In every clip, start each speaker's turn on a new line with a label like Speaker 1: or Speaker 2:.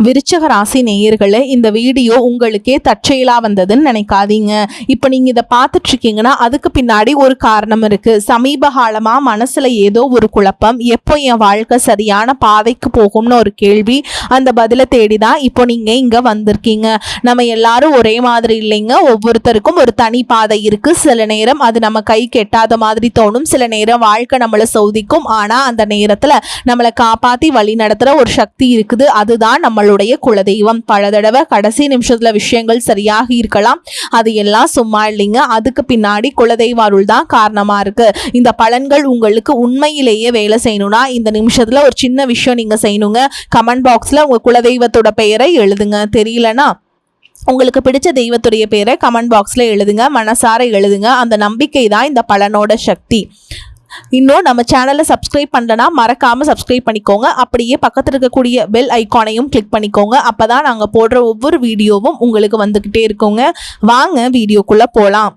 Speaker 1: விருச்சக ராசி நேயர்களே, இந்த வீடியோ உங்களுக்கே தற்செயலா வந்ததுன்னு நினைக்காதீங்க. இப்போ நீங்க இதை பார்த்துட்டு இருக்கீங்கன்னா அதுக்கு பின்னாடி ஒரு காரணம் இருக்கு. சமீப காலமா மனசுல ஏதோ ஒரு குழப்பம், எப்போ என் வாழ்க்கை சரியான பாதைக்கு போகும்னு ஒரு கேள்வி. அந்த பதிலை தேடிதான் இப்போ நீங்க இங்க வந்திருக்கீங்க. நம்ம எல்லாரும் ஒரே மாதிரி இல்லைங்க. ஒவ்வொருத்தருக்கும் ஒரு தனி பாதை இருக்கு. சில நேரம் அது நம்ம கை கெட்டாத மாதிரி தோணும், சில நேரம் வாழ்க்கை நம்மளை சோதிக்கும். ஆனா அந்த நேரத்துல நம்மளை காப்பாத்தி வழி நடத்துற ஒரு சக்தி இருக்குது. அதுதான் நம்மளுடைய குலதெய்வம். பல தடவை கடைசி நிமிஷத்துல விஷயங்கள் சரியாக இருக்கலாம், அது எல்லாம் சும்மா இல்லைங்க. அதுக்கு பின்னாடி குலதெய்வ அருள் தான் காரணமா இருக்கு. இந்த பலன்கள் உங்களுக்கு உண்மையிலேயே வேலை செய்யணும்னா இந்த நிமிஷத்துல ஒரு சின்ன விஷயம் நீங்க செய்யணுங்க. கமெண்ட் பாக்ஸ்ல உங்க குலதெய்வத்தோட பெயரை எழுதுங்க. தெரியலனா உங்களுக்கு பிடிச்ச தெய்வத்துடைய பேரை கமெண்ட் பாக்ஸ்ல எழுதுங்க, மனசார எழுதுங்க. அந்த நம்பிக்கை தான் இந்த பலனோட சக்தி. இன்னும் நம்ம சேனலை சப்ஸ்கிரைப் பண்ணலனா மறக்காமல் சப்ஸ்கிரைப் பண்ணிக்கோங்க. அப்படியே பக்கத்தில் இருக்கக்கூடிய பெல் ஐக்கானையும் கிளிக் பண்ணிக்கோங்க. அப்போ தான் நாங்கள் போடுற ஒவ்வொரு வீடியோவும் உங்களுக்கு வந்துக்கிட்டே இருக்குங்க. வாங்க வீடியோக்குள்ளே போகலாம்.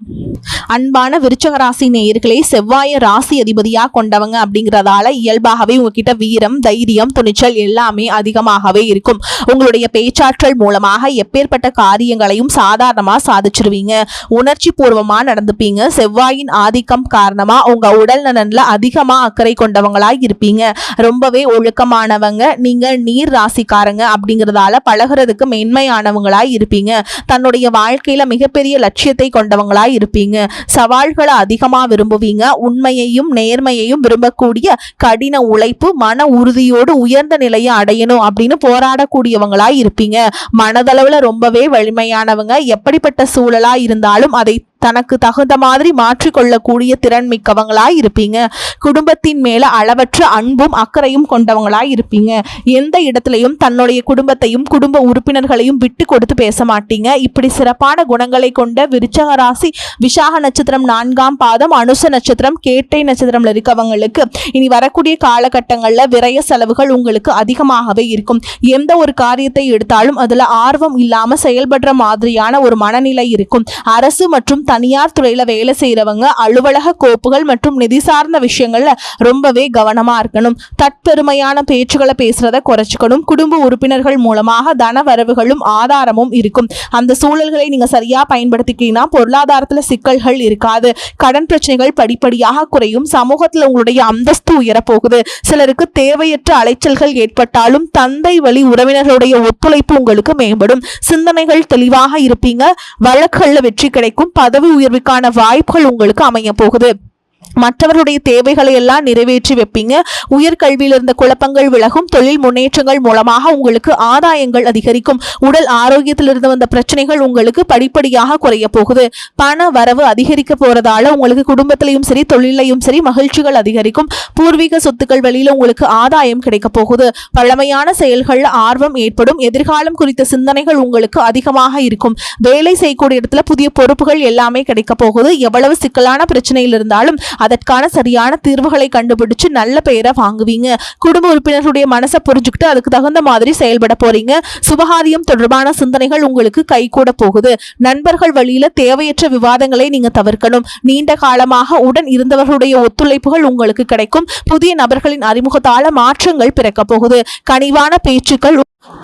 Speaker 1: அன்பான விருச்சக ராசி நேயர்களே, செவ்வாயை ராசி அதிபதியாக கொண்டவங்க அப்படிங்கிறதால இயல்பாகவே உங்ககிட்ட வீரம், தைரியம், துணிச்சல் எல்லாமே அதிகமாகவே இருக்கும். உங்களுடைய பேச்சாற்றல் மூலமாக எப்பேற்பட்ட காரியங்களையும் சாதாரணமாக சாதிச்சிருவீங்க. உணர்ச்சி பூர்வமாக நடந்துப்பீங்க. செவ்வாயின் ஆதிக்கம் காரணமாக உங்கள் உடல் நலன்ல அதிகமாக அக்கறை கொண்டவங்களாக இருப்பீங்க. ரொம்பவே ஒழுக்கமானவங்க. நீங்கள் நீர் ராசிக்காரங்க அப்படிங்கிறதால பழகிறதுக்கு மென்மையானவங்களாக இருப்பீங்க. தன்னுடைய வாழ்க்கையில மிகப்பெரிய லட்சியத்தை கொண்டவங்களாக இருப்பீங்க. சவால்களை அதிகமா விரும்புவீங்க. உண்மையையும் நேர்மையையும் விரும்பக்கூடிய கடின உழைப்பு, மன உறுதியோடு உயர்ந்த நிலையை அடையணும் அப்படின்னு போராடக்கூடியவங்களா இருப்பீங்க. மனதளவுல ரொம்பவே வலிமையானவங்க. எப்படிப்பட்ட சூழலா இருந்தாலும் அதை தனக்கு தகுந்த மாதிரி மாற்றிக்கொள்ளக்கூடிய திறன் மிக்கவங்களாய் இருப்பீங்க. குடும்பத்தின் மேல அளவற்ற அன்பும் அக்கறையும் கொண்டவங்களாய் இருப்பீங்க. எந்த இடத்துலையும் தன்னுடைய குடும்பத்தையும் குடும்ப உறுப்பினர்களையும் விட்டு கொடுத்து பேச மாட்டீங்க. இப்படி சிறப்பான குணங்களை கொண்ட விருச்சக ராசி விசாக நட்சத்திரம் 4ஆம் பாதம், அனுச நட்சத்திரம், கேட்டை நட்சத்திரம்ல இருக்கவங்களுக்கு இனி வரக்கூடிய காலகட்டங்கள்ல விரய செலவுகள் உங்களுக்கு அதிகமாகவே இருக்கும். எந்த ஒரு காரியத்தை எடுத்தாலும் அதுல ஆர்வம் இல்லாம செயல்படுற மாதிரியான ஒரு மனநிலை இருக்கும். அரசு மற்றும் தனியார் துறையில வேலை செய்யறவங்க அலுவலக கோப்புகள் மற்றும் நிதி சார்ந்த விஷயங்கள்ல ரொம்பவே கவனமா இருக்கணும். தற்பெருமையான பேச்சுகளை பேசுறத குறைச்சிக்கணும். குடும்ப உறுப்பினர்கள் மூலமாக தன வரவுகளும் ஆதாரமும் இருக்கும். அந்த சூழல்களை நீங்க சரியா பயன்படுத்திக்கிட்டீங்கன்னா பொருளாதாரத்துல சிக்கல்கள் இருக்காது. கடன் பிரச்சனைகள் படிப்படியாக குறையும். சமூகத்துல உங்களுடைய அந்தஸ்து உயரப்போகுது. சிலருக்கு தேவையற்ற அலைச்சல்கள் ஏற்பட்டாலும் தந்தை வழி உறவினர்களுடைய ஒத்துழைப்பு உங்களுக்கு மேம்படும். சிந்தனைகள் தெளிவாக இருப்பீங்க. வழக்குகள்ல வெற்றி கிடைக்கும். பதவி உயர்வுக்கான வாய்ப்புகள் உங்களுக்கு அமைய போகுது. மற்றவர்களுடைய தேவைகளை எல்லாம் நிறைவேற்றி வைப்பீங்க. உயர்கல்வியில் இருந்த குழப்பங்கள் விலகும். தொழில் முன்னேற்றங்கள் மூலமாக உங்களுக்கு ஆதாயங்கள் அதிகரிக்கும். உடல் ஆரோக்கியத்தில் இருந்து வந்த பிரச்சனைகள் உங்களுக்கு படிப்படியாக குறைய போகுது. பண வரவு அதிகரிக்க போறதால உங்களுக்கு குடும்பத்திலையும் சரி தொழிலையும் சரி மகிழ்ச்சிகள் அதிகரிக்கும். பூர்வீக சொத்துக்கள் வழியில உங்களுக்கு ஆதாயம் கிடைக்க போகுது. பழமையான செயல்கள்ல ஆர்வம் ஏற்படும். எதிர்காலம் குறித்த சிந்தனைகள் உங்களுக்கு அதிகமாக இருக்கும். வேலை செய்யக்கூடிய இடத்துல புதிய பொறுப்புகள் எல்லாமே கிடைக்க போகுது. எவ்வளவு சிக்கலான பிரச்சனையில் இருந்தாலும் அதற்கான சரியான தீர்வுகளை கண்டுபிடிச்சு நல்ல பெயரை வாங்குவீங்க. குடும்ப உறுப்பினர்களுடைய மனசை புரிஞ்சுக்கிட்டு அதுக்கு தகுந்த மாதிரி செயல்பட போறீங்க. சுபகாரியம் தொடர்பான சிந்தனைகள் உங்களுக்கு கைகூட போகுது. நண்பர்கள் வழியில தேவையற்ற விவாதங்களை நீங்க தவிர்க்கணும். நீண்ட காலமாக உடன் இருந்தவர்களுடைய ஒத்துழைப்புகள் உங்களுக்கு கிடைக்கும். புதிய நபர்களின் அறிமுகத்தால மாற்றங்கள் பிறக்க போகுது.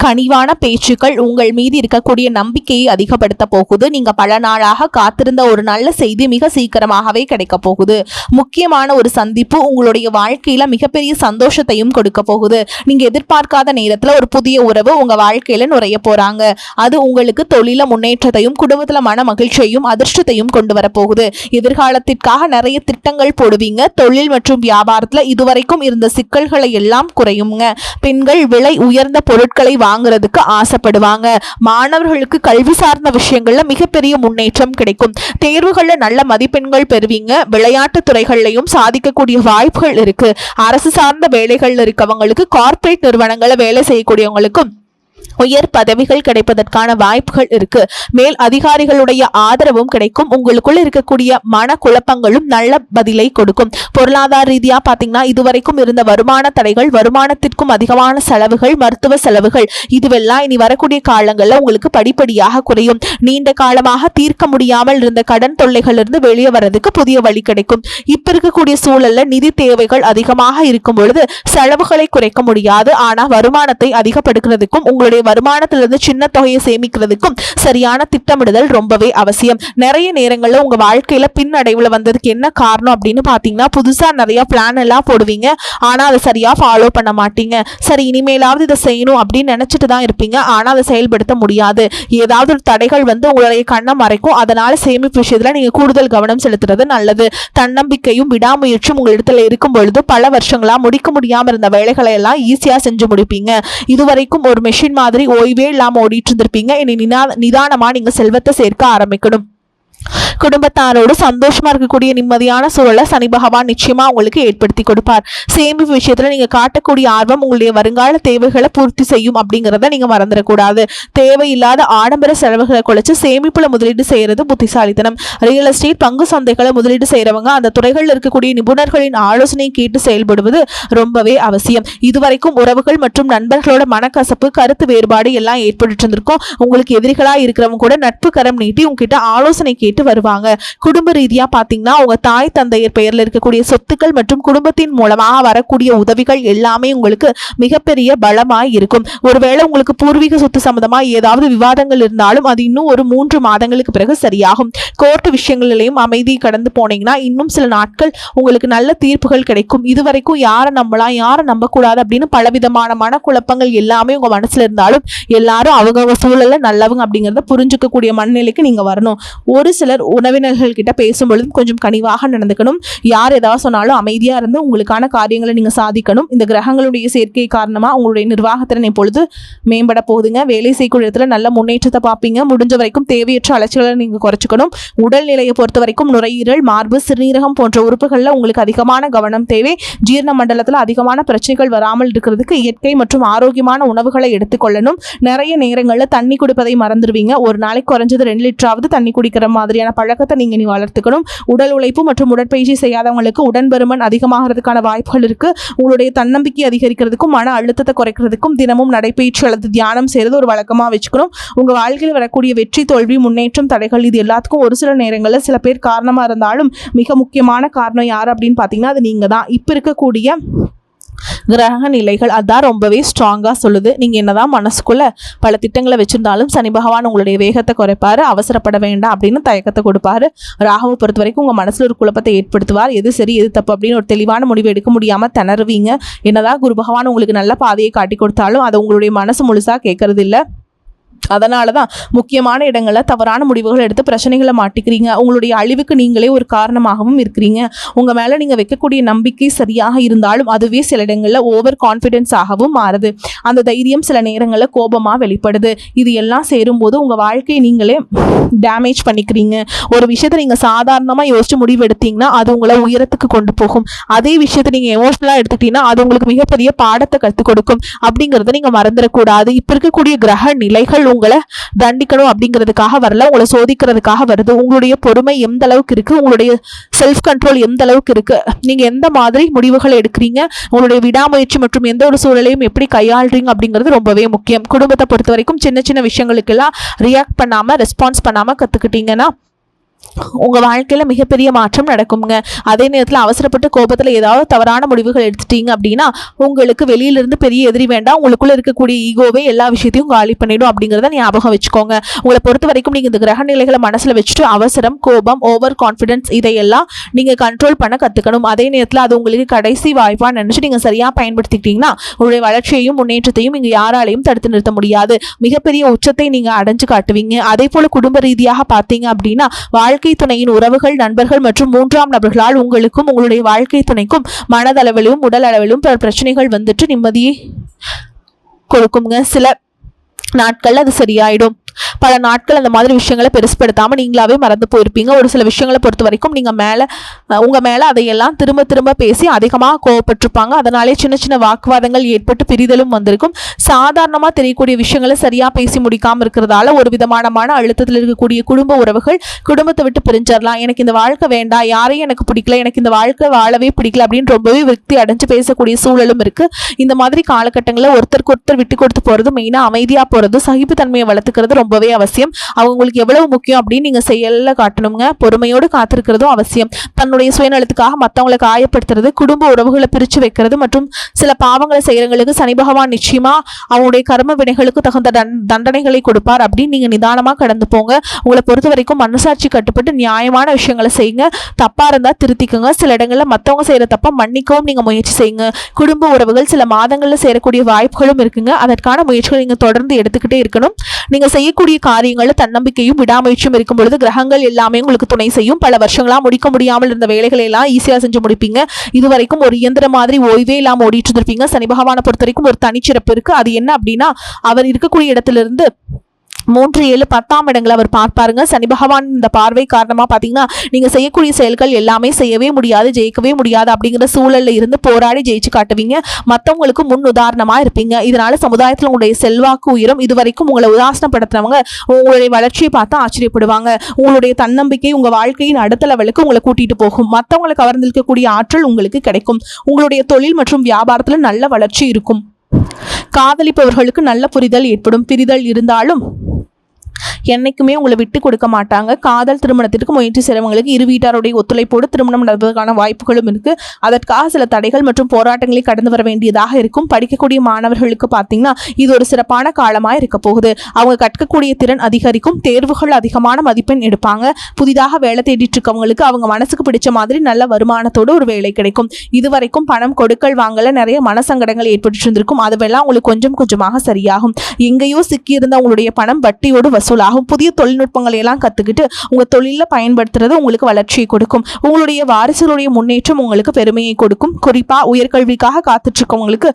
Speaker 1: கனிவான பேச்சுக்கள் உங்கள் மீது இருக்கக்கூடிய நம்பிக்கையை அதிகப்படுத்த போகுது. நீங்க பல நாளாக காத்திருந்த ஒரு நல்ல செய்தி மிக சீக்கிரமாகவே கிடைக்க போகுது. முக்கியமான ஒரு சந்திப்பு உங்களுடைய வாழ்க்கையில மிகப்பெரிய சந்தோஷத்தையும் கொடுக்க போகுது. நீங்க எதிர்பார்க்காத நேரத்துல ஒரு புதிய உறவு உங்க வாழ்க்கையில நுழைய போறாங்க. அது உங்களுக்கு தொழில முன்னேற்றத்தையும் குடும்பத்துல மன மகிழ்ச்சியையும் அதிர்ஷ்டத்தையும் கொண்டு வர போகுது. எதிர்காலத்திற்காக நிறைய திட்டங்கள் போடுவீங்க. தொழில் மற்றும் வியாபாரத்துல இதுவரைக்கும் இருந்த சிக்கல்களை எல்லாம் குறையுங்க. பெண்கள் விலை உயர்ந்த பொருட்களை வாங்குறதுக்கு ஆசைப்படுவாங்க. மாணவர்களுக்கு கல்வி சார்ந்த விஷயங்கள்ல மிகப்பெரிய முன்னேற்றம் கிடைக்கும். தேர்வுகள்ல நல்ல மதிப்பெண்கள் பெறுவீங்க. விளையாட்டு துறைகள்லையும் சாதிக்கக்கூடிய வாய்ப்புகள் இருக்கு. அரசு சார்ந்த வேலைகள்ல இருக்கவங்களுக்கு, கார்ப்பரேட் நிறுவனங்கள்ல வேலை செய்யக்கூடியவங்களுக்கும் உயர் பதவிகள் கிடைப்பதற்கான வாய்ப்புகள் இருக்கு. மேல் அதிகாரிகளுடைய ஆதரவும் கிடைக்கும். உங்களுக்குள்ள இருக்கக்கூடிய மன குழப்பங்களும் நல்ல பதிலை கொடுக்கும். பொருளாதார ரீதியா பாத்தீங்கன்னா இதுவரைக்கும் இருந்த வருமான தடைகள், வருமானத்திற்கும் அதிகமான செலவுகள், மருத்துவ செலவுகள் இதுவெல்லாம் இனி வரக்கூடிய காலங்கள்ல உங்களுக்கு படிப்படியாக குறையும். நீண்ட காலமாக தீர்க்க முடியாமல் இருந்த கடன் தொல்லைகள் இருந்து வெளியே வர்றதுக்கு புதிய வழி கிடைக்கும். இப்ப இருக்கக்கூடிய சூழல்ல நிதி தேவைகள் அதிகமாக இருக்கும் பொழுது செலவுகளை குறைக்க முடியாது. ஆனா வருமானத்தை அதிகப்படுத்துறதுக்கும் உங்களுடைய வருமானத்திலிருந்து சின்ன தொகையை சேமிக்கிறதுக்கும் சரியான திட்டமிடுதல் ரொம்பவே அவசியம். நிறைய நேரங்கள்ல உங்க வாழ்க்கையில பின்னடைவுல வந்ததுக்கு என்ன காரணம் அப்படின்னு பாத்தீங்கன்னா, புதுசா நிறைய பிளான் எல்லாம் போடுவீங்க, ஆனா அதை சரியா ஃபாலோ பண்ண மாட்டீங்க. சரி, இனிமேலாவது இதை செய்யணும் அப்படின்னு நினைச்சிட்டு தான் இருப்பீங்க, ஆனா அதை செயல்படுத்த முடியாது. ஏதாவது ஒரு தடைகள் வந்து உங்களுடைய கண்ணை மறைக்கும். அதனால சேமிப்பு விஷயத்துல நீங்க கூடுதல் கவனம் செலுத்துறது நல்லது. தன்னம்பிக்கையும் விடாமுயற்சியும் உங்களிடத்துல இருக்கும் பொழுது பல வருஷங்களா முடிக்க முடியாம இருந்த வேலைகளை எல்லாம் ஈஸியா செஞ்சு முடிப்பீங்க. இதுவரைக்கும் ஒரு மெஷின் மாதிரி ஓய்வே இல்லாம ஓடிட்டு இருந்திருப்பீங்க. இனி நிதானமா நீங்க செல்வத்தை சேர்க்க ஆரம்பிக்கணும். குடும்பத்தாரோடு சந்தோஷமா இருக்கக்கூடிய நிம்மதியான சூழலை சனி பகவான் நிச்சயமா உங்களுக்கு ஏற்படுத்தி கொடுப்பார். சேமிப்பு விஷயத்துல நீங்க காட்டக்கூடிய ஆர்வம் உங்களுடைய வருங்கால தேவைகளை பூர்த்தி செய்யும் அப்படிங்கிறத நீங்க மறந்துடக்கூடாது. தேவையில்லாத ஆடம்பர செலவுகளை குறைச்சு சேமிப்புல முதலீடு செய்யறது புத்திசாலித்தனம். ரியல் எஸ்டேட், பங்கு சந்தைகளை முதலீடு செய்யறவங்க அந்த துறைகளில் இருக்கக்கூடிய நிபுணர்களின் ஆலோசனை கேட்டு செயல்படுவது ரொம்பவே அவசியம். இதுவரைக்கும் உறவுகள் மற்றும் நண்பர்களோட மனக்கசப்பு, கருத்து வேறுபாடு எல்லாம் ஏற்பட்டு இருந்திருக்கும். உங்களுக்கு எதிரிகளா இருக்கிறவங்க கூட நட்பு கரம் நீட்டி உங்ககிட்ட ஆலோசனை கேட்டு வருவாங்க. குடும்ப ரீதியா பாத்தீங்கன்னா, உங்க தாய் தந்தையர் பெயர்ல இருக்கக்கூடிய சொத்துக்கள் மற்றும் குடும்பத்தின் மூலமாக வரக்கூடிய உதவிகள் எல்லாமே உங்களுக்கு மிகப்பெரிய பலமாய் இருக்கும். ஒருவேளை உங்களுக்கு பூர்வீக சொத்து சம்பந்தமா ஏதாவது விவாதங்கள் இருந்தாலும் அது இன்னும் ஒரு 3 மாதங்களுக்கு பிறகு சரியாகும். கோர்ட்டு விஷயங்களிலையும் அமைதி கடந்து போனீங்கன்னா இன்னும் சில நாட்கள் உங்களுக்கு நல்ல தீர்ப்புகள் கிடைக்கும். இதுவரைக்கும் யாரை நம்பலாம், யாரை நம்பக்கூடாது அப்படின்னு பலவிதமான மனக்குழப்பங்கள் எல்லாமே உங்க மனசுல இருந்தாலும் எல்லாரும் அவங்க சூழல்ல நல்லவங்க அப்படிங்கிறத புரிஞ்சுக்கக்கூடிய மனநிலைக்கு நீங்க வரணும். ஒரு சிலர் உறவினர்கள் கிட்ட பேசும்பொழுதும் கொஞ்சம் கனிவாக நடந்துக்கணும். யார் ஏதாவது சொன்னாலும் அமைதியா இருந்து உங்களுக்கான காரியங்களை நீங்க சாதிக்கணும். இந்த கிரகங்களுடைய சேர்க்கை காரணமா உங்களுடைய நிர்வாகத்திறன் இப்பொழுது மேம்பட போகுதுங்க. வேலை செய்யக்கூடிய இடத்துல நல்ல முன்னேற்றத்தை பார்ப்பீங்க. முடிஞ்ச வரைக்கும் தேவையற்ற அலைச்சல்களை நீங்க குறைச்சிக்கணும். உடல்நிலையை பொறுத்த வரைக்கும் நுரையீரல், மார்பு, சிறுநீரகம் போன்ற உறுப்புகள்ல உங்களுக்கு அதிகமான கவனம் தேவை. ஜீரண மண்டலத்துல அதிகமான பிரச்சனைகள் வராமல் இருக்கிறதுக்கு இயற்கை மற்றும் ஆரோக்கியமான உணவுகளை எடுத்துக்கொள்ளணும். நிறைய நேரங்கள்ல தண்ணி குடிப்பதை மறந்துடுவீங்க. ஒரு நாளைக்கு குறைஞ்சது 2 லிட்டராவது தண்ணி குடிக்கிற மாதிரியான பழக்கத்தை நீங்க வளர்த்துக்கணும். உடல் உழைப்பு மற்றும் உடற்பயிற்சி செய்யாதவங்களுக்கு உடன்பருமன் அதிகமாகிறதுக்கான வாய்ப்புகள் இருக்கு. உங்களுடைய தன்னம்பிக்கை அதிகரிக்கிறதுக்கும் மன அழுத்தத்தை குறைக்கிறதுக்கும் தினமும் நடைபயிற்சி அல்லது தியானம் செய்யறது ஒரு வழக்கமா வச்சுக்கணும். உங்க வாழ்க்கையில் வரக்கூடிய வெற்றி, தோல்வி, முன்னேற்றம், தடைகள் இது எல்லாத்துக்கும் ஒரு சில நேரங்களில் சில பேர் காரணமா இருந்தாலும் மிக முக்கியமான காரணம் யார் அப்படின்னு பாத்தீங்கன்னா அது நீங்க தான். இப்ப இருக்கக்கூடிய கிரக நிலைகள் அதான் ரொம்பவே ஸ்ட்ராங்கா சொல்லுது. நீங்க என்னதான் மனசுக்குள்ள பல திட்டங்களை வச்சிருந்தாலும் சனி பகவான் உங்களுடைய வேகத்தை குறைப்பாரு. அவசரப்பட வேண்டாம் அப்படின்னு தயக்கத்தை கொடுப்பாரு. ராகுவை பொறுத்த வரைக்கும் உங்க மனசுல ஒரு குழப்பத்தை ஏற்படுத்துவார். எது சரி எது தப்பு அப்படின்னு ஒரு தெளிவான முடிவு எடுக்க முடியாம திணறுவீங்க. என்னதான் குரு பகவான் உங்களுக்கு நல்ல பாதையை காட்டி கொடுத்தாலும் அதை உங்களுடைய மனசு முழுசா கேட்கறது இல்லை. அதனால தான் முக்கியமான இடங்களில் தவறான முடிவுகள் எடுத்து பிரச்சனைகளை மாட்டிக்கிறீங்க. உங்களுடைய அழிவுக்கு நீங்களே ஒரு காரணமாகவும் இருக்கிறீங்க. உங்கள் மேலே நீங்கள் வைக்கக்கூடிய நம்பிக்கை சரியாக இருந்தாலும் அதுவே சில இடங்களில் ஓவர் கான்ஃபிடென்ஸாகவும் மாறுது. அந்த தைரியம் சில நேரங்களில் கோபமாக வெளிப்படுது. இது எல்லாம் சேரும்போது உங்கள் வாழ்க்கையை நீங்களே டேமேஜ் பண்ணிக்கிறீங்க. ஒரு விஷயத்தை நீங்கள் சாதாரணமாக யோசிச்சு முடிவு எடுத்தீங்கன்னா அது உங்களை உயரத்துக்கு கொண்டு போகும். அதே விஷயத்தை நீங்கள் எமோஷனலாக எடுத்துக்கிட்டீங்கன்னா அது உங்களுக்கு மிகப்பெரிய பாடத்தை கற்றுக் கொடுக்கும். அப்படிங்கிறத நீங்கள் மறந்துடக்கூடாது. இப்போ இருக்கக்கூடிய கிரக நிலைகள் உங்களை தண்டிக்கணும் அப்படிங்கிறதுக்காக வரல, உங்களை சோதிக்கிறதுக்காக வருது. உங்களுடைய பொறுமை எந்த அளவுக்கு இருக்கு, உங்களுடைய செல்ஃப் கண்ட்ரோல் எந்த அளவுக்கு இருக்கு, நீங்க எந்த மாதிரி முடிவுகளை எடுக்கிறீங்க, உங்களுடைய விடாமுயற்சி மற்றும் எந்த ஒரு சூழலையும் எப்படி கையாளுறீங்க அப்படிங்கிறது ரொம்பவே முக்கியம். குடும்பத்தை பொறுத்த வரைக்கும் சின்ன சின்ன விஷயங்களுக்கெல்லாம் ரியாக்ட் பண்ணாம ரெஸ்பான்ஸ் பண்ணாம கத்துக்கிட்டீங்கன்னா உங்க வாழ்க்கையில மிகப்பெரிய மாற்றம் நடக்குங்க. அதே நேரத்தில் அவசரப்பட்டு கோபத்துல ஏதாவது தவறான முடிவுகள் எடுத்துட்டீங்க அப்படின்னா உங்களுக்கு வெளியிலிருந்து பெரிய எதிரி வேண்டாம். உங்களுக்குள்ள இருக்கக்கூடிய ஈகோவே எல்லா விஷயத்தையும் காலி பண்ணிடும் அப்படிங்கிறத ஞாபகம் வச்சுக்கோங்க. உங்களை பொறுத்த வரைக்கும் நீங்க இந்த கிரக நிலைகளை மனசுல வச்சுட்டு அவசரம், கோபம், ஓவர் கான்ஃபிடென்ஸ் இதையெல்லாம் நீங்க கண்ட்ரோல் பண்ண கத்துக்கணும். அதே நேரத்தில் அது உங்களுக்கு கடைசி வாய்ப்பா நினைச்சு நீங்க சரியா பயன்படுத்திக்கிட்டீங்கன்னா உங்களுடைய வளர்ச்சியையும் முன்னேற்றத்தையும் இங்க யாராலையும் தடுத்து நிறுத்த முடியாது. மிகப்பெரிய உச்சத்தை நீங்க அடைஞ்சு காட்டுவீங்க. அதே போல குடும்ப ரீதியாக பார்த்தீங்க அப்படின்னா வாழ்க்கை துணையின் உறவுகள், நண்பர்கள் மற்றும் 3ஆம் நபர்களால் உங்களுக்கும் உங்களுடைய வாழ்க்கை துணைக்கும் மனதளவிலும் உடல் அளவிலும் பிரச்சனைகள் வந்துட்டு நிம்மதியை கொடுக்குங்க. சில நாட்கள் அது சரியாயிடும். பல நாட்கள் அந்த மாதிரி விஷயங்களை பெருசுப்படுத்தாம நீங்களாவே மறந்து போயிருப்பீங்க. ஒரு சில விஷயங்களை பொறுத்த வரைக்கும் நீங்க உங்க மேல அதையெல்லாம் திரும்ப திரும்ப பேசி அதிகமாக கோவப்பட்டிருப்பாங்க. அதனாலே சின்ன சின்ன வாக்குவாதங்கள் ஏற்பட்டு பிரிதலும் வந்திருக்கும். சாதாரணமா தெரியக்கூடிய விஷயங்களை சரியா பேசி முடிக்காம இருக்கிறதால ஒரு விதமான மன அழுத்தத்தில் இருக்கக்கூடிய குடும்ப உறவுகள் குடும்பத்தை விட்டு பிரிஞ்சிடலாம். எனக்கு இந்த வாழ்க்கை வேண்டாம், யாரையும் எனக்கு பிடிக்கல, எனக்கு இந்த வாழ்க்கை வாழவே பிடிக்கல அப்படின்னு ரொம்பவே விரக்தி அடைஞ்சு பேசக்கூடிய சூழலும் இருக்கு. இந்த மாதிரி காலகட்டங்களில் ஒருத்தருக்கு ஒருத்தர் விட்டு கொடுத்து போறது, மெயினா அமைதியா போறது, சகிப்புத்தன்மையை வளர்த்துக்கிறது ரொம்பவே அவசியம். அவங்க உங்களுக்கு எவ்வளவு முக்கியம் அப்படின்னு நீங்க செயல்ல காட்டணுங்க. பொறுமையோடு காத்திருக்கிறதும் அவசியம். தன்னுடைய சுயநலத்துக்காக மற்றவங்களை காயப்படுத்துறது, குடும்ப உறவுகளை பிரிச்சு வைக்கிறது மற்றும் சில பாவங்களை செய்யறவங்களுக்கு சனி பகவான் நிச்சயமா அவங்களுடைய கர்ம வினைகளுக்கு தகுந்த தண்டனைகளை கொடுப்பார் அப்படின்னு நீங்க நிதானமா கடந்து போங்க. உங்களை பொறுத்த வரைக்கும் மனசாட்சி கட்டுப்பட்டு நியாயமான விஷயங்களை செய்யுங்க. தப்பா இருந்தா திருத்திக்குங்க. சில இடங்கள்ல மற்றவங்க செய்யற தப்ப மன்னிக்கவும் நீங்க முயற்சி செய்யுங்க. குடும்ப உறவுகள் சில மாதங்கள்ல சேரக்கூடிய வாய்ப்புகளும் இருக்குங்க. அதற்கான முயற்சிகளை நீங்க தொடர்ந்து எடுத்துக்கிட்டே இருக்கணும். நீங்க செய்யக்கூடிய காரியங்கள்ல தன்னம்பிக்கையும் விடாமுயற்சியும் இருக்கும் பொழுது கிரகங்கள் எல்லாமே உங்களுக்கு துணை செய்யும். பல வருஷங்களா முடிக்க முடியாமல் இருந்த வேலைகளை எல்லாம் ஈஸியா செஞ்சு முடிப்பீங்க. இதுவரைக்கும் ஒரு இயந்திர மாதிரி ஓய்வே இல்லாம ஓடிட்டு இருந்திருப்பீங்க. சனி பகவானை பொறுத்த வரைக்கும் ஒரு தனிச்சிறப்பு இருக்கு. அது என்ன அப்படின்னா, அவர் இருக்கக்கூடிய இடத்துல இருந்து 3, 7, 10ஆம் இடங்களை அவர் பார்ப்பாருங்க. சனி பகவான் இந்த பார்வை காரணமா பாத்தீங்கன்னா நீங்க செய்யக்கூடிய செயல்கள் எல்லாமே செய்யவே முடியாது, ஜெயிக்கவே முடியாது அப்படிங்கிற சூழல்ல இருந்து போராடி ஜெயிச்சு காட்டுவீங்க. மற்றவங்களுக்கு முன் உதாரணமா இருப்பீங்க. இதனால சமுதாயத்தில் உங்களுடைய செல்வாக்கு உயரும். இதுவரைக்கும் உங்களை உதாசனப்படுத்துறவங்க உங்களுடைய வளர்ச்சியை பார்த்து ஆச்சரியப்படுவாங்க. உங்களுடைய தன்னம்பிக்கை உங்க வாழ்க்கையின் அடுத்த லெவலுக்கு உங்களை கூட்டிட்டு போகும். மற்றவங்களை கவர்ந்திருக்கக்கூடிய ஆற்றல் உங்களுக்கு கிடைக்கும். உங்களுடைய தொழில் மற்றும் வியாபாரத்துல நல்ல வளர்ச்சி இருக்கும். காதலிப்பவர்களுக்கு நல்ல புரிதல் ஏற்படும். பிரிதல் இருந்தாலும் என்னைக்குமே உங்களை விட்டு கொடுக்க மாட்டாங்க. காதல் திருமணத்திற்கு முயற்சி செய்றவங்களுக்கு இரு வீட்டாருடைய ஒத்துழைப்போடு திருமணம் நடப்பதற்கான வாய்ப்புகளும் இருக்கு. அதற்காக சில தடைகள் மற்றும் போராட்டங்களை கடந்து வர வேண்டியதாக இருக்கும். படிக்கக்கூடிய மாணவர்களுக்கு பார்த்தீங்கன்னா இது ஒரு சிறப்பான காலமாக இருக்க போகுது. அவங்க கற்கக்கூடிய திறன் அதிகரிக்கும். தேர்வுகள் அதிகமான மதிப்பெண் எடுப்பாங்க. புதிதாக வேலை தேடிட்டு இருக்கவங்களுக்கு அவங்க மனசுக்கு பிடிச்ச மாதிரி நல்ல வருமானத்தோடு ஒரு வேலை கிடைக்கும். இதுவரைக்கும் பணம் கொடுக்கல் வாங்கல நிறைய மனசங்கடங்கள் ஏற்பட்டு இருந்திருக்கும். அதுவெல்லாம் உங்களுக்கு கொஞ்சம் கொஞ்சமாக சரியாகும். எங்கேயோ சிக்கியிருந்த உங்களுடைய பணம் வட்டியோடு வசூலாகும். புதிய தொழில்நுட்பங்களை எல்லாம் கத்துக்கிட்டு உங்க தொழில பயன்படுத்துறது உங்களுக்கு வளர்ச்சியை கொடுக்கும். உங்களுடைய வாரிசுகளுடைய முன்னேற்றம் உங்களுக்கு பெருமையை கொடுக்கும். குறிப்பா உயர்கல்விக்காக காத்துட்டு இருக்கவங்களுக்கு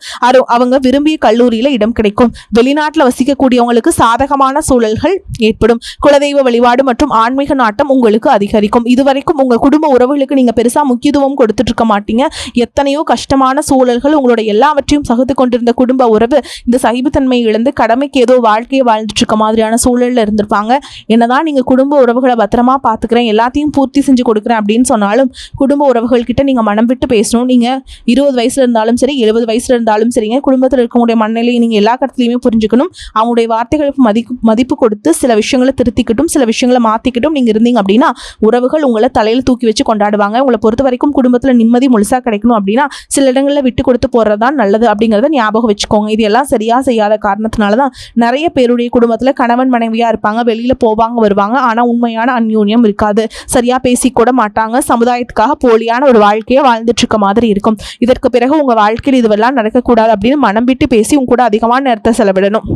Speaker 1: அவங்க விரும்பிய கல்லூரியில இடம் கிடைக்கும். வெளிநாட்டுல வசிக்கக்கூடியவங்களுக்கு சாதகமான சூழல்கள் ஏற்படும். குலதெய்வ வழிபாடு மற்றும் ஆன்மீக நாட்டம் உங்களுக்கு அதிகரிக்கும். இதுவரைக்கும் உங்க குடும்ப உறவுகளுக்கு நீங்க பெருசா முக்கியத்துவம் கொடுத்துட்டு இருக்க மாட்டீங்க. எத்தனையோ கஷ்டமான சூழல்கள் உங்களுடைய எல்லாவற்றையும் சகித்து கொண்டிருந்த குடும்ப உறவு இந்த சகிப்புத்தன்மையை இழந்து கடமைக்கு ஏதோ வாழ்க்கையை வாழ்ந்துட்டு இருக்க மாதிரியான சூழல்ல இருந்திருப்பாங்க. என்னதான் நீங்க குடும்ப உறவுகளை பத்திரமா பாத்துக்கிறேன், எல்லாத்தையும் பூர்த்தி செஞ்சு கொடுக்குறேன் அப்படின்னு சொன்னாலும் குடும்ப உறவுகள் கிட்ட நீங்க மனம் விட்டு பேசணும். நீங்க 20 வயசுல இருந்தாலும் சரி, 70 வயசுல இருந்தாலும் சரிங்க, குடும்பத்தில் இருக்கக்கூடிய மனநிலையை நீங்க எல்லா கட்டத்திலையுமே புரிஞ்சுக்கணும். அவங்களுடைய வார்த்தைகளுக்கு மதிப்பு கொடுத்து சில விஷயங்களை திருத்திக்கிட்டும் சில விஷயங்களை மாத்திக்கிட்டும் நீங்க இருந்தீங்க அப்படின்னா உறவுகள் உங்களை தலையில தூக்கி வச்சு கொண்டாடுவாங்க. உங்களை பொறுத்த வரைக்கும் குடும்பத்துல நிம்மதி முழுசா கிடைக்கணும் அப்படின்னா சில இடங்கள்ல விட்டு கொடுத்து போறதுதான் நல்லது அப்படிங்கறத ஞாபகம் வச்சுக்கோங்க. இது எல்லாம் சரியா செய்யாத காரணத்தினாலதான் நிறைய பேருடைய குடும்பத்துல கணவன் மனைவியா இருப்பாங்க, வெளியில போவாங்க வருவாங்க, ஆனா உண்மையான அந்யோன்யம் இருக்காது. சரியா பேசி கூட மாட்டாங்க. சமுதாயத்துக்காக போலியான ஒரு வாழ்க்கையை வாழ்ந்துட்டு இருக்க மாதிரி இருக்கும். இதற்கு பிறகு உங்க வாழ்க்கையில் இதுவெல்லாம் நடக்கக்கூடாது அப்படின்னு மனம் விட்டு பேசி உங்க கூட அதிகமான நேரத்தை செலவிடணும்.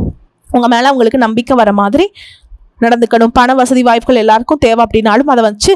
Speaker 1: உங்க மேல உங்களுக்கு நம்பிக்கை வர மாதிரி நடந்துக்கணும். பண வசதி வாய்ப்புகள் எல்லாருக்கும் தேவை அப்படின்னாலும் அதை வச்சு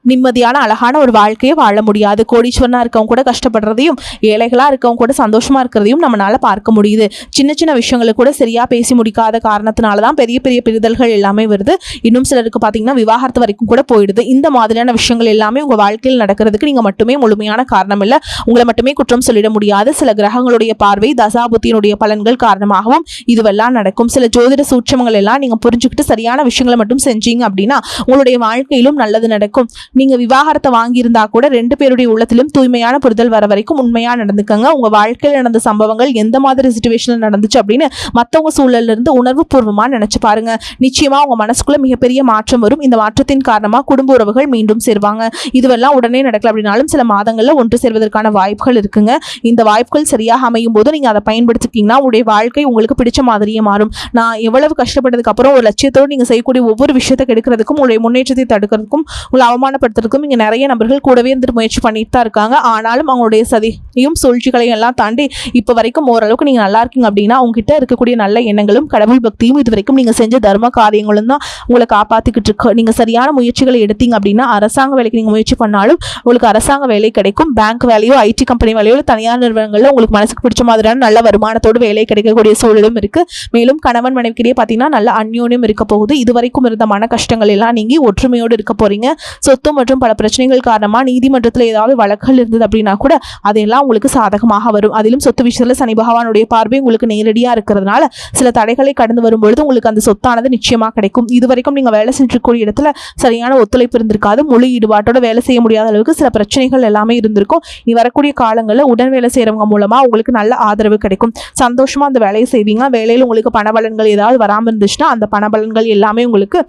Speaker 1: நிம்மதியான அழகான ஒரு வாழ்க்கையை வாழ முடியாது. கோடீஸ்வரனா இருக்கவங்க கூட கஷ்டப்படுறதையும் ஏழைகளா இருக்கவங்க கூட சந்தோஷமா இருக்கிறதையும் நம்மளால பார்க்க முடியுது. சின்ன சின்ன விஷயங்களை கூட சரியா பேசி முடிக்காத காரணத்தினாலதான் பெரிய பெரிய பிரிதல்கள் எல்லாமே வருது. இன்னும் சிலருக்கு பாத்தீங்கன்னா விவாகரத்து வரைக்கும் கூட போயிடுது. இந்த மாதிரியான விஷயங்கள் எல்லாமே உங்க வாழ்க்கையில் நடக்கிறதுக்கு நீங்க மட்டுமே முழுமையான காரணம் இல்லை. உங்களை மட்டுமே குற்றம் சொல்லிட முடியாது. சில கிரகங்களுடைய பார்வை தசாபுத்தியினுடைய பலன்கள் காரணமாகவும் இதுவெல்லாம் நடக்கும். சில ஜோதிட சூட்சமங்கள் எல்லாம் நீங்க புரிஞ்சுக்கிட்டு சரியான விஷயங்களை மட்டும் செஞ்சீங்க அப்படின்னா உங்களுடைய வாழ்க்கையிலும் நல்லது நடக்கும். நீங்க விவாகரத்தை வாங்கியிருந்தா கூட 2 பேருடைய உள்ளத்திலும் தூய்மையான புரிதல் வர வரைக்கும் உண்மையா நடந்துக்கங்க. உங்க வாழ்க்கையில் நடந்த சம்பவங்கள் எந்த மாதிரி சிச்சுவேஷன்ல நடந்துச்சு அப்படின்னு மற்றவங்க சூழல்ல இருந்து உணர்வு பூர்வமா நினைச்சு பாருங்க. நிச்சயமா உங்க மனசுக்குள்ள மிகப்பெரிய மாற்றம் வரும். இந்த மாற்றத்தின் காரணமா குடும்ப உறவுகள் மீண்டும் சேர்வாங்க. இதுவெல்லாம் உடனே நடக்கல அப்படின்னாலும் சில மாதங்கள்ல ஒன்று சேர்வதற்கான வாய்ப்புகள் இருக்குங்க. இந்த வாய்ப்புகள் சரியாக அமையும் போது நீங்க அதை பயன்படுத்திட்டீங்கன்னா உங்களுடைய வாழ்க்கை உங்களுக்கு பிடிச்ச மாதிரியே மாறும். நான் எவ்வளவு கஷ்டப்பட்டதுக்கு அப்புறம் ஒரு லட்சியத்தோடு நீங்க செய்யக்கூடிய ஒவ்வொரு விஷயத்தை கெடுக்கிறதுக்கும் உங்களுடைய முன்னேற்றத்தை தடுக்கிறதுக்கும் உங்களை அவமானப்படுத்துறதுக்கும் இங்க நிறைய நபர்கள் கூடவே இருந்து முயற்சி பண்ணிட்டு தான் இருக்காங்க. ஆனாலும் அவங்களுடைய சதியும் சூழ்ச்சிகளையும் எல்லாம் தாண்டி இப்ப வரைக்கும் ஓரளவுக்கு நீங்க நல்லா இருக்கீங்க அப்படின்னா உங்ககிட்ட இருக்கக்கூடிய நல்ல எண்ணங்களும் கடவுள் பக்தியும் இது வரைக்கும் நீங்க செஞ்ச தர்ம காரியங்களும் தான் உங்களை காப்பாத்திக்கிட்டு இருக்கு. நீங்க சரியான முயற்சிகளை எடுத்தீங்க அப்படின்னா அரசாங்க வேலைக்கு நீங்க முயற்சி பண்ணாலும் உங்களுக்கு அரசாங்க வேலை கிடைக்கும். பேங்க் வேலையோ ஐடி கம்பெனி வேலையோ தனியார் நிறுவனங்கள்ல உங்களுக்கு மனசுக்கு பிடிச்ச மாதிரியான நல்ல வருமானத்தோடு வேலை கிடைக்கக்கூடிய சூழலும் இருக்கு. மேலும் கணவன் மனைவிக்கிடையே பாத்தீங்கன்னா நல்ல அந்யோன்யம் இருக்க போகுது. இதுவரைக்கும் இருந்த மன கஷ்டங்கள் எல்லாம் நீங்கி ஒற்றுமையோடு இருக்க போறீங்க. சொத்து சொத்து மற்றும் பல பிரச்சனைகள் காரணமா நீதிமன்றத்தில் ஏதாவது வழக்குகள் இருந்தது அப்படின்னா கூட அதெல்லாம் உங்களுக்கு சாதகமாக வரும். அதிலும் சொத்து விஷயத்துல சனி பகவானுடைய பார்வை உங்களுக்கு நேரடியா இருக்கிறதுனால சில தடைகளை கடந்து வரும்பொழுது உங்களுக்கு அந்த சொத்தானது நிச்சயமா கிடைக்கும். இதுவரைக்கும் நீங்க வேலை செஞ்சிருக்கக்கூடிய இடத்துல சரியான ஒத்துழைப்பு இருந்திருக்காது. முழு ஈடுபாட்டோட வேலை செய்ய முடியாத அளவுக்கு சில பிரச்சனைகள் எல்லாமே இருந்திருக்கும். இனி வரக்கூடிய காலங்களில் உடன் வேலை செய்யறவங்க மூலமா உங்களுக்கு நல்ல ஆதரவு கிடைக்கும். சந்தோஷமா அந்த வேலையை செய்வீங்க. வேலையில் உங்களுக்கு பணபலன்கள் ஏதாவது வராமல் இருந்துச்சுன்னா அந்த பணபலன்கள் எல்லாமே உங்களுக்கு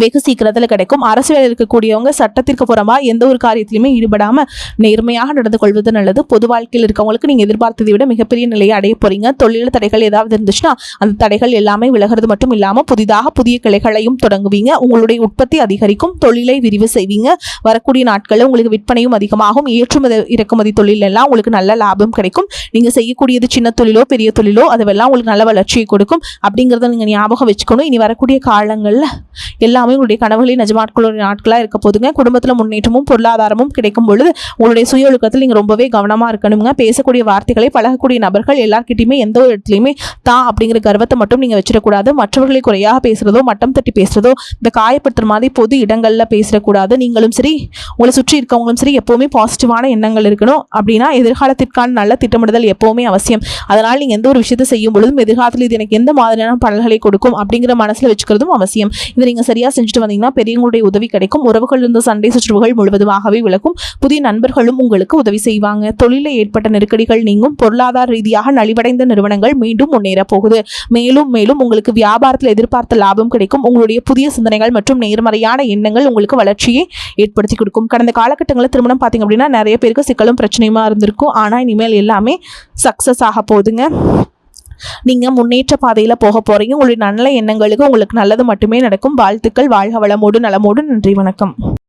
Speaker 1: வெகு சீக்கிரத்தில் கிடைக்கும். அரசு வேலை இருக்கக்கூடியவங்க சட்டத்திற்கு புறமா எந்த ஒரு காரியத்திலுமே ஈடுபடாம நேர்மையாக நடந்து கொள்வது நல்லது. பொது வாழ்க்கையில் இருக்கவங்களுக்கு நீங்க எதிர்பார்த்ததை விட மிகப்பெரிய நிலையை அடைய போறீங்க. தொழில் தடைகள் ஏதாவது இருந்துச்சுன்னா அந்த தடைகள் எல்லாமே விலகிறது மட்டும் இல்லாம புதிதாக புதிய கிளைகளையும் தொடங்குவீங்க. உங்களுடைய உற்பத்தி அதிகரிக்கும். தொழிலை விரிவு செய்வீங்க. வரக்கூடிய நாட்களில் உங்களுக்கு விற்பனையும் அதிகமாகும். ஏற்றுமதி இறக்குமதி தொழில் எல்லாம் உங்களுக்கு நல்ல லாபம் கிடைக்கும். நீங்க செய்யக்கூடியது சின்ன தொழிலோ பெரிய தொழிலோ அதுவெல்லாம் உங்களுக்கு நல்ல வளர்ச்சியை கொடுக்கும். அப்படிங்கிறத நீங்க ஞாபகம் வச்சுக்கணும். இனி வரக்கூடிய காலங்களில் எல்லாமே உங்களுடைய கனவுகளின் நிஜமாட்களுடைய நாட்களாக இருக்க போதுங்க. குடும்பத்தில் முன்னேற்றமும் பொருளாதாரமும் கிடைக்கும் பொழுது உங்களுடைய சுய ஒழுக்கத்தில் நீங்கள் ரொம்பவே கவனமாக இருக்கணுங்க. பேசக்கூடிய வார்த்தைகளை பழகக்கூடிய நபர்கள் எல்லார்கிட்டையுமே எந்த ஒரு இடத்துலையுமே தான் அப்படிங்கிற கர்வத்தை மட்டும் நீங்கள் வச்சிடக்கூடாது. மற்றவர்களை குறையாக பேசுகிறதோ மட்டம் தட்டி பேசுகிறதோ இந்த காயப்படுத்துற மாதிரி பொது இடங்களில் பேசிடக்கூடாது. நீங்களும் சரி உங்களை சுற்றி இருக்கவங்களும் சரி எப்போவுமே பாசிட்டிவான எண்ணங்கள் இருக்கணும். அப்படின்னா எதிர்காலத்திற்கான நல்ல திட்டமிடுதல் எப்போவுமே அவசியம். அதனால் நீங்கள் எந்த ஒரு விஷயத்தை செய்யும் பொழுதும் எதிர்காலத்தில் இது எனக்கு எந்த மாதிரியான பலன்களை கொடுக்கும் அப்படிங்கிற மனசில் வச்சுக்கிறதும் அவசியம். இதை நீங்கள் சரியாக செஞ்சுட்டு வந்தீங்கன்னா பெரியவங்களுடைய உதவி கிடைக்கும். உறவுகள் இருந்த சண்டை சச்சரவுகள் முழுவதுமாகவே விலகும். புதிய நண்பர்களும் உங்களுக்கு உதவி செய்வாங்க. தொழிலில் ஏற்பட்ட நெருக்கடிகள் நீங்கும். பொருளாதார ரீதியாக நலிவடைந்த நிறுவனங்கள் மீண்டும் முன்னேற போகுது. மேலும் மேலும் உங்களுக்கு வியாபாரத்தில் எதிர்பார்த்த லாபம் கிடைக்கும். உங்களுடைய புதிய சிந்தனைகள் மற்றும் நேர்மறையான எண்ணங்கள் உங்களுக்கு வளர்ச்சியை ஏற்படுத்தி கொடுக்கும். கடந்த காலகட்டங்களில் திருமணம் பார்த்தீங்க அப்படின்னா நிறைய பேருக்கு சிக்கலும் பிரச்சனையுமா இருந்திருக்கும். ஆனால் இனிமேல் எல்லாமே சக்சஸ் ஆக போகுதுங்க. நீங்க முன்னேற்ற பாதையில போக போறீங்க. உங்களுடைய நல்ல எண்ணங்களுக்கு உங்களுக்கு நல்லது மட்டுமே நடக்கும். வாழ்த்துக்கள். வாழ்க வளமோடு நலமோடு. நன்றி, வணக்கம்.